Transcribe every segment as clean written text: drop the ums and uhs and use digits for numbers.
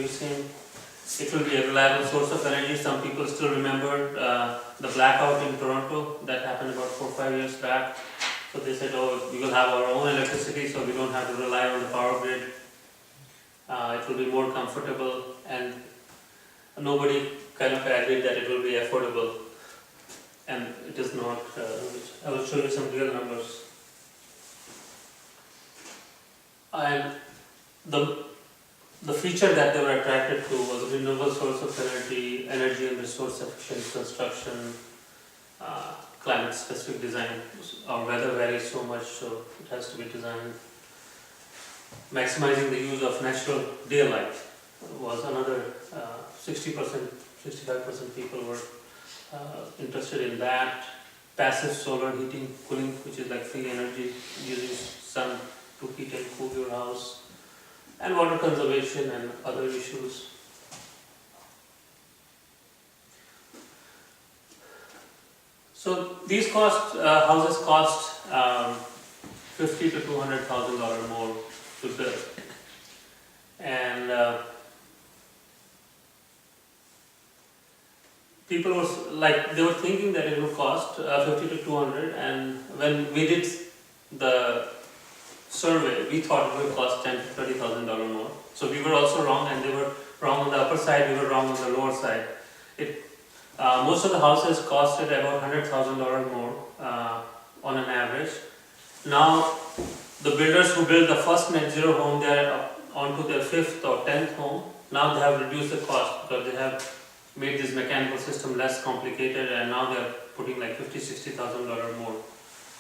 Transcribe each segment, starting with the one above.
producing. It will be a reliable source of energy. Some people still remember the blackout in Toronto that happened about 4 or 5 years back. So they said, oh, we will have our own electricity, so we don't have to rely on the power grid. It will be more comfortable, and nobody kind of agreed that it will be affordable. And it is not. I will show you some real numbers. And the feature that they were attracted to was renewable source of energy, energy and resource efficient construction, climate specific design. Our weather varies so much, so it has to be designed. Maximizing the use of natural daylight was another 60%, 65% people were interested in that. Passive solar heating, cooling, which is like free energy, using sun to heat and cool your house, and water conservation and other issues. So these houses cost $50,000 to $200,000 more to build, and people were they were thinking that it would cost 50 to 200, and when we did the survey, we thought it would cost $10,000 to $30,000 more. So we were also wrong, and they were wrong on the upper side, we were wrong on the lower side. Most of the houses costed about $100,000 more on an average. Now, the builders who built the first net zero home, they are on to their 5th or 10th home. Now they have reduced the cost because they have made this mechanical system less complicated, and now they are putting like $50,000 to $60,000 more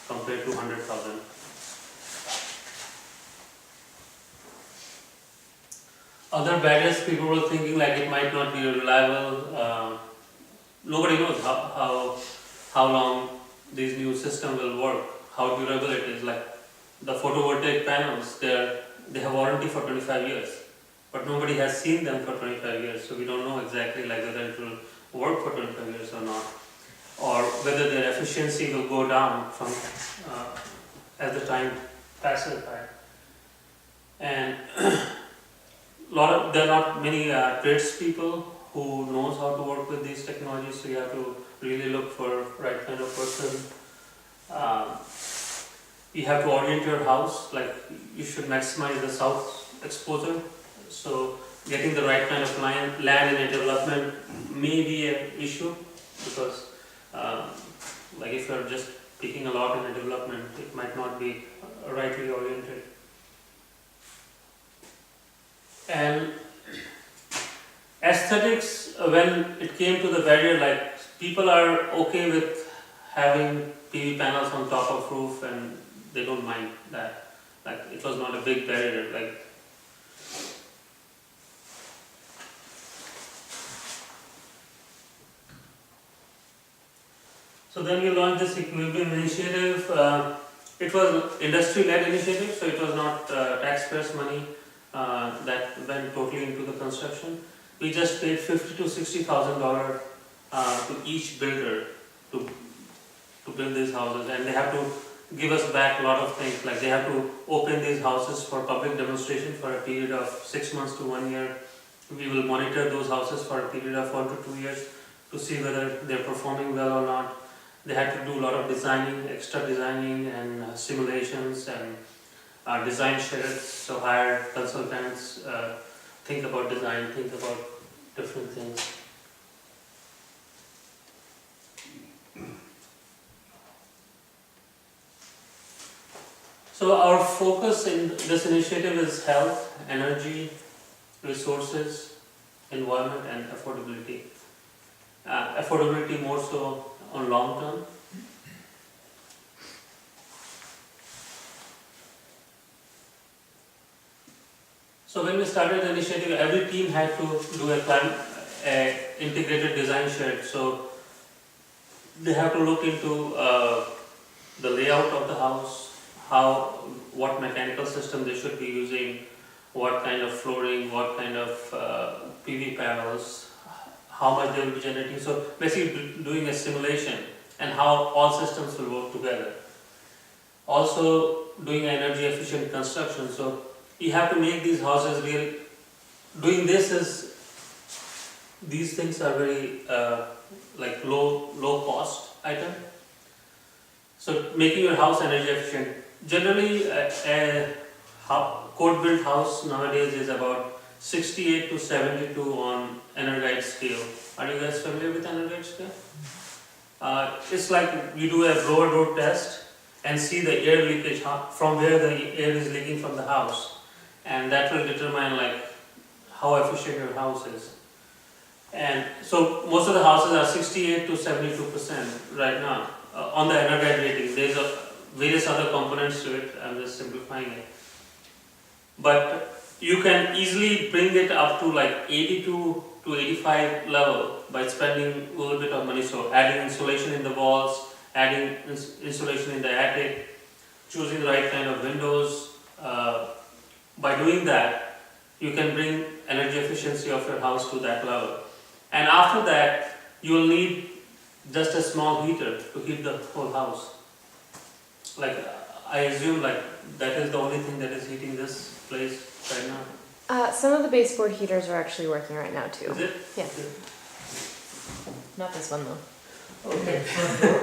compared to $100,000. Other barriers, people were thinking like it might not be reliable. Nobody knows how long these new system will work, how durable it is. Like the photovoltaic panels, they have warranty for 25 years, but nobody has seen them for 25 years, so we don't know exactly like whether it will work for 25 years or not, or whether their efficiency will go down from as the time passes by. And there are not many tradespeople who knows how to work with these technologies, so you have to really look for right kind of person. You have to orient your house, like you should maximize the south exposure, so getting the right kind of land in a development may be an issue, because like if you're just picking a lot in a development, it might not be rightly oriented. And aesthetics, when it came to the barrier, like people are okay with having PV panels on top of roof, and they don't mind that. Like it was not a big barrier. Like so then we launched this Equilibrium initiative. It was industry-led initiative, so it was not taxpayers' money that went totally into the construction. We just paid $50,000 to $60,000 to each builder to build these houses, and they have to give us back a lot of things. Like they have to open these houses for public demonstration for a period of 6 months to 1 year. We will monitor those houses for a period of 1 to 2 years to see whether they're performing well or not. They had to do a lot of designing, extra designing, and simulations and design sheds. So hire consultants, think about design, think about different things. So our focus in this initiative is health, energy, resources, environment, and affordability. Affordability more so on long term. So when we started the initiative, every team had to do a integrated design shed. So they have to look into the layout of the house, what mechanical system they should be using, what kind of flooring, what kind of PV panels, how much they will be generating. So basically doing a simulation and how all systems will work together. Also doing energy efficient construction. So you have to make these houses doing this is, these things are very like low cost item. So making your house energy efficient. Generally, a code built house nowadays is about 68 to 72 on Energite scale. Are you guys familiar with Energite scale? It's like you do a blower door test and see the air leakage from where the air is leaking from the house, and that will determine like how efficient your house is. And so most of the houses are 68 to 72% right now on the Energite rating. There's various other components to it. I'm just simplifying it, but you can easily bring it up to like 82 to 85 level by spending a little bit of money. So adding insulation in the walls, adding insulation in the attic, choosing the right kind of windows. By doing that, you can bring energy efficiency of your house to that level. And after that, you will need just a small heater to heat the whole house. Like I assume like that is the only thing that is heating this place right now. Some of the baseboard heaters are actually working right now too. Is it? Yeah. Okay. Not this one though. Okay.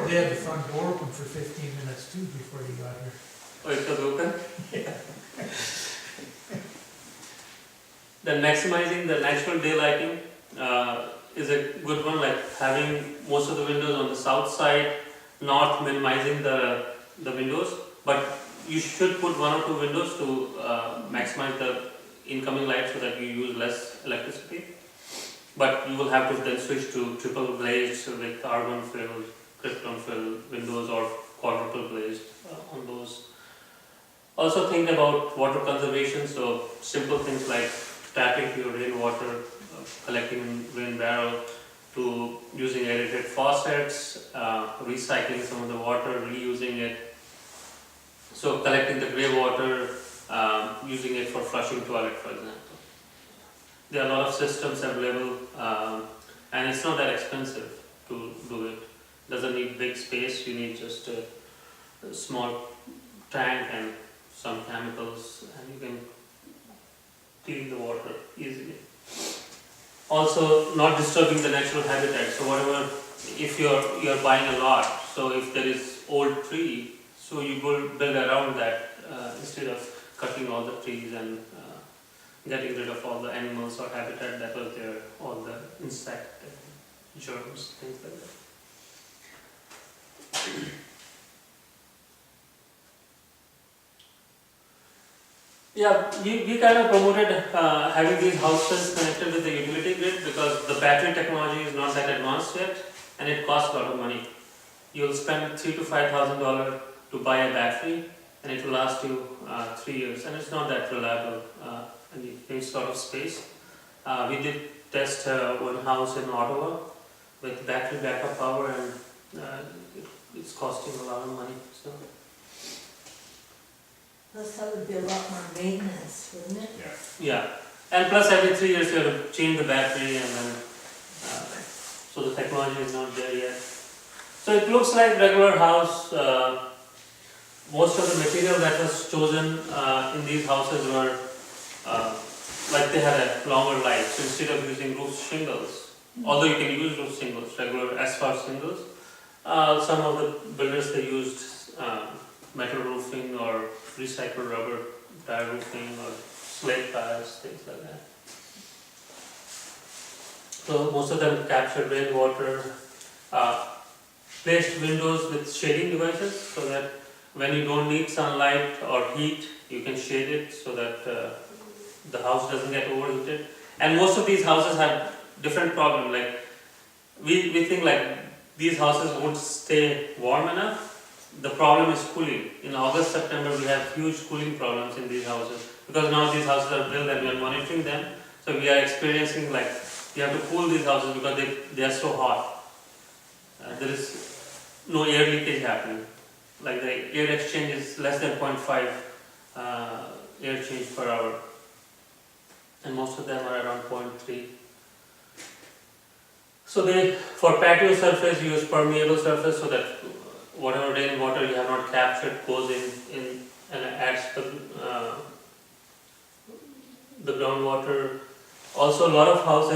They had the front door open for 15 minutes too before you got here. Oh, it was open? Then maximizing the natural daylighting is a good one, like having most of the windows on the south side, not minimizing the windows, but you should put one or two windows to maximize the incoming light so that you use less electricity. But you will have to then switch to triple glazed with argon filled, krypton filled windows or quadruple glazed on those. Also think about water conservation, so simple things like tapping your rainwater, collecting in rain barrel, to using aerated faucets, recycling some of the water, reusing it. So collecting the grey water, using it for flushing toilet, for example. There are a lot of systems available, and it's not that expensive to do it. Doesn't need big space. You need just a small tank and some chemicals, and you can clean the water easily. Also, not disturbing the natural habitat. So whatever, if you're buying a lot, so if there is old tree, so you build around that instead of cutting all the trees and getting rid of all the animals or habitat that was there, all the insect germs, things like that. Yeah, we kind of promoted having these houses connected with the utility grid because the battery technology is not that advanced yet, and it costs a lot of money. You'll spend $3,000 to $5,000 to buy a battery, and it will last you 3 years, and it's not that reliable, and it takes a lot of space. We did test one house in Ottawa with battery backup power, and it's costing a lot of money. So. Plus that would be a lot more maintenance, wouldn't it? Yeah, and plus every 3 years you have to change the battery, and then so the technology is not there yet. So it looks like regular house. Most of the material that was chosen in these houses were like they had a longer life. So instead of using roof shingles, although you can use roof shingles, regular asphalt shingles, some of the builders they used metal roofing or recycled rubber tire roofing or slate tires, things like that. So most of them captured rainwater, placed windows with shading devices so that when you don't need sunlight or heat, you can shade it so that the house doesn't get overheated. And most of these houses have different problems. Like we think like these houses won't stay warm enough. The problem is cooling. In August, September, we have huge cooling problems in these houses because now these houses are built and we are monitoring them. So we are experiencing like we have to cool these houses because they are so hot. There is no air leakage happening. Like the air exchange is less than 0.5 air change per hour, and most of them are around 0.3. So they, for patio surface, use permeable surface so that whatever rainwater you have not captured goes in and adds the groundwater. Also, a lot of houses